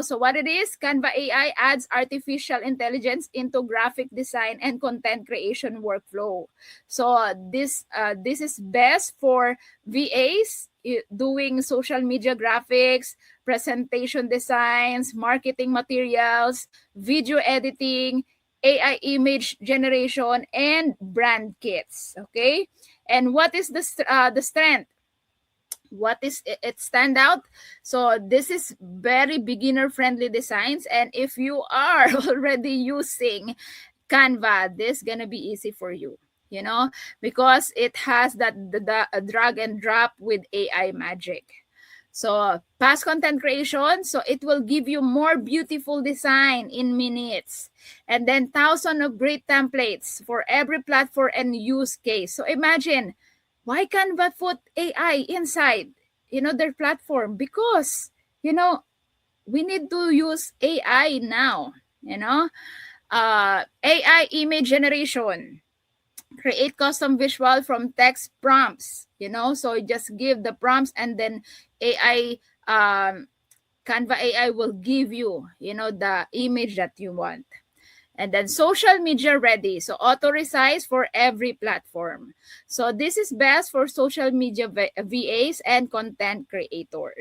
So what it is, Canva AI adds artificial intelligence into graphic design and content creation workflow. So this is best for VAs doing social media graphics, presentation designs, marketing materials, video editing, AI image generation, and brand kits. Okay, and what is the strength? What is it stand out? So this is very beginner friendly designs, and if you are already using Canva, this gonna be easy for you, because it has the drag and drop with AI magic. So past content creation, so it will give you more beautiful design in minutes, and then thousands of great templates for every platform and use case. So imagine, why Canva put AI inside, their platform? Because, we need to use AI now, AI image generation, create custom visual from text prompts, so just give the prompts, and then AI, Canva AI will give you, the image that you want. And then social media ready. So auto resize for every platform. So this is best for social media VAs and content creators.